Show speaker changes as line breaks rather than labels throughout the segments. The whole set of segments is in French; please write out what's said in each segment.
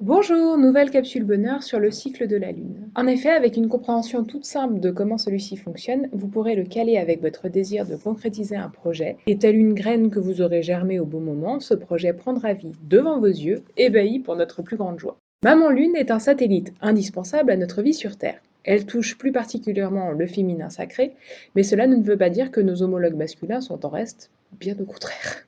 Bonjour, nouvelle capsule bonheur sur le cycle de la Lune. En effet, avec une compréhension toute simple de comment celui-ci fonctionne, vous pourrez le caler avec votre désir de concrétiser un projet, et telle une graine que vous aurez germée au bon moment, ce projet prendra vie devant vos yeux, ébahi pour notre plus grande joie. Maman Lune est un satellite indispensable à notre vie sur Terre. Elle touche plus particulièrement le féminin sacré, mais cela ne veut pas dire que nos homologues masculins sont en reste, bien au contraire.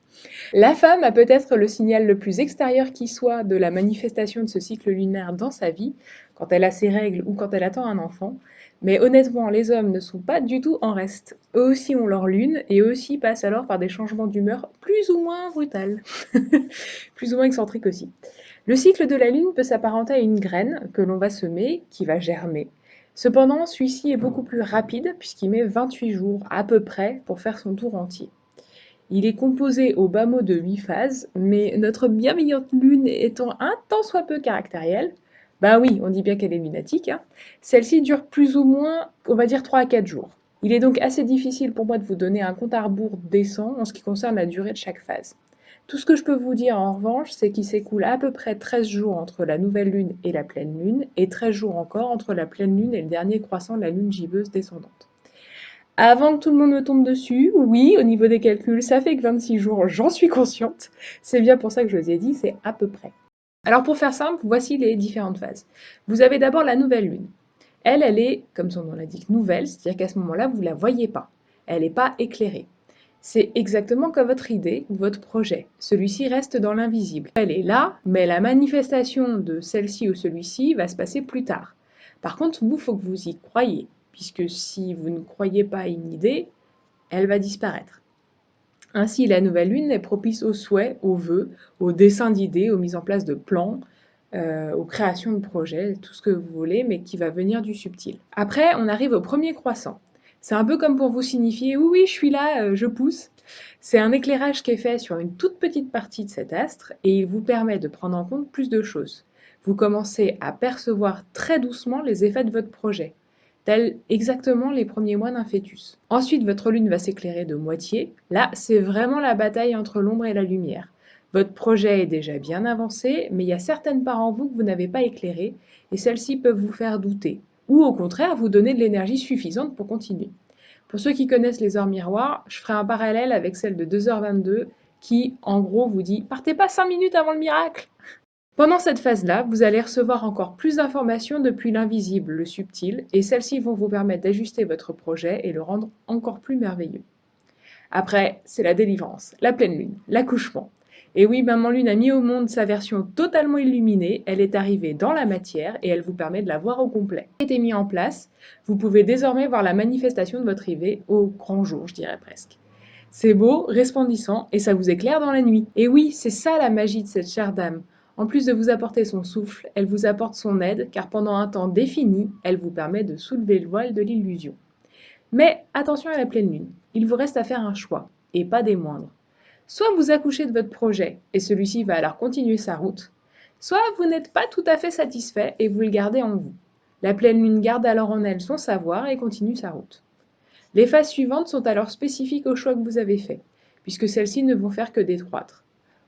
La femme a peut-être le signal le plus extérieur qui soit de la manifestation de ce cycle lunaire dans sa vie, quand elle a ses règles ou quand elle attend un enfant, mais honnêtement, les hommes ne sont pas du tout en reste. Eux aussi ont leur lune et eux aussi passent alors par des changements d'humeur plus ou moins brutales, plus ou moins excentriques aussi. Le cycle de la lune peut s'apparenter à une graine que l'on va semer, qui va germer. Cependant, celui-ci est beaucoup plus rapide puisqu'il met 28 jours à peu près pour faire son tour entier. Il est composé au bas mot de 8 phases, mais notre bienveillante lune étant un tant soit peu caractérielle, bah oui, on dit bien qu'elle est lunatique, hein, celle-ci dure plus ou moins, on va dire 3 à 4 jours. Il est donc assez difficile pour moi de vous donner un compte à rebours décent en ce qui concerne la durée de chaque phase. Tout ce que je peux vous dire en revanche, c'est qu'il s'écoule à peu près 13 jours entre la nouvelle lune et la pleine lune, et 13 jours encore entre la pleine lune et le dernier croissant de la lune gibbeuse descendante. Avant que tout le monde me tombe dessus, oui, au niveau des calculs, ça fait que 26 jours, j'en suis consciente. C'est bien pour ça que je vous ai dit, c'est à peu près. Alors pour faire simple, voici les différentes phases. Vous avez d'abord la nouvelle lune. Elle est, comme son nom l'indique, nouvelle, c'est-à-dire qu'à ce moment-là, vous ne la voyez pas. Elle n'est pas éclairée. C'est exactement comme votre idée ou votre projet. Celui-ci reste dans l'invisible. Elle est là, mais la manifestation de celle-ci ou celui-ci va se passer plus tard. Par contre, vous, il faut que vous y croyez, puisque si vous ne croyez pas à une idée, elle va disparaître. Ainsi, la nouvelle lune est propice aux souhaits, aux vœux, aux dessins d'idées, aux mises en place de plans, aux créations de projets, tout ce que vous voulez, mais qui va venir du subtil. Après, on arrive au premier croissant. C'est un peu comme pour vous signifier oui, oui, je suis là, je pousse. C'est un éclairage qui est fait sur une toute petite partie de cet astre et il vous permet de prendre en compte plus de choses. Vous commencez à percevoir très doucement les effets de votre projet, tels exactement les premiers mois d'un fœtus. Ensuite, votre lune va s'éclairer de moitié. Là, c'est vraiment la bataille entre l'ombre et la lumière. Votre projet est déjà bien avancé, mais il y a certaines parts en vous que vous n'avez pas éclairées, et celles-ci peuvent vous faire douter, ou au contraire vous donner de l'énergie suffisante pour continuer. Pour ceux qui connaissent les heures miroirs, je ferai un parallèle avec celle de 2h22 qui, en gros, vous dit « Partez pas 5 minutes avant le miracle !» Pendant cette phase-là, vous allez recevoir encore plus d'informations depuis l'invisible, le subtil, et celles-ci vont vous permettre d'ajuster votre projet et le rendre encore plus merveilleux. Après, c'est la délivrance, la pleine lune, l'accouchement. Et oui, Maman Lune a mis au monde sa version totalement illuminée, elle est arrivée dans la matière et elle vous permet de la voir au complet. Elle a été mise en place, vous pouvez désormais voir la manifestation de votre arrivée au grand jour, je dirais presque. C'est beau, resplendissant et ça vous éclaire dans la nuit. Et oui, c'est ça la magie de cette chère dame. En plus de vous apporter son souffle, elle vous apporte son aide car pendant un temps défini, elle vous permet de soulever le voile de l'illusion. Mais attention à la pleine lune, il vous reste à faire un choix, et pas des moindres. Soit vous accouchez de votre projet, et celui-ci va alors continuer sa route, soit vous n'êtes pas tout à fait satisfait et vous le gardez en vous. La pleine lune garde alors en elle son savoir et continue sa route. Les phases suivantes sont alors spécifiques au choix que vous avez fait, puisque celles-ci ne vont faire que décroître.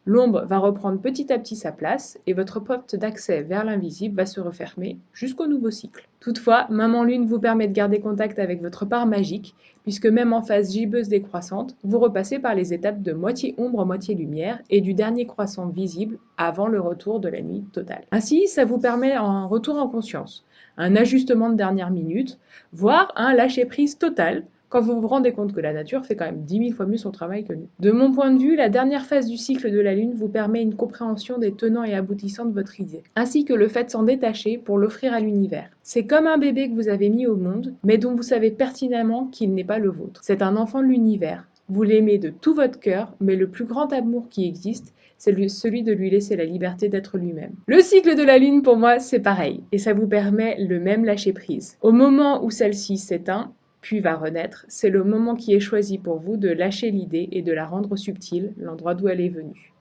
L'ombre va reprendre petit à petit sa place et votre porte d'accès vers l'invisible va se refermer jusqu'au nouveau cycle. Toutefois, Maman Lune vous permet de garder contact avec votre part magique, puisque même en phase gibbeuse décroissante, vous repassez par les étapes de moitié ombre, moitié lumière et du dernier croissant visible avant le retour de la nuit totale. Ainsi, ça vous permet un retour en conscience, un ajustement de dernière minute, voire un lâcher-prise total, quand vous vous rendez compte que la nature fait quand même 10 000 fois mieux son travail que nous. De mon point de vue, la dernière phase du cycle de la Lune vous permet une compréhension des tenants et aboutissants de votre idée, ainsi que le fait de s'en détacher pour l'offrir à l'univers. C'est comme un bébé que vous avez mis au monde, mais dont vous savez pertinemment qu'il n'est pas le vôtre. C'est un enfant de l'univers. Vous l'aimez de tout votre cœur, mais le plus grand amour qui existe, c'est celui de lui laisser la liberté d'être lui-même. Le cycle de la Lune, pour moi, c'est pareil, et ça vous permet le même lâcher-prise. Au moment où celle-ci s'éteint, puis va renaître, c'est le moment qui est choisi pour vous de lâcher l'idée et de la rendre subtile, l'endroit d'où elle est venue,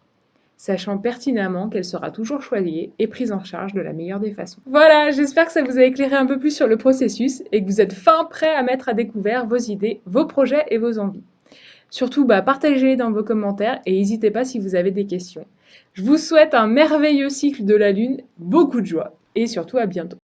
sachant pertinemment qu'elle sera toujours choisie et prise en charge de la meilleure des façons. Voilà, j'espère que ça vous a éclairé un peu plus sur le processus et que vous êtes fin prêt à mettre à découvert vos idées, vos projets et vos envies. Surtout, partagez-les dans vos commentaires et n'hésitez pas si vous avez des questions. Je vous souhaite un merveilleux cycle de la Lune, beaucoup de joie et surtout à bientôt.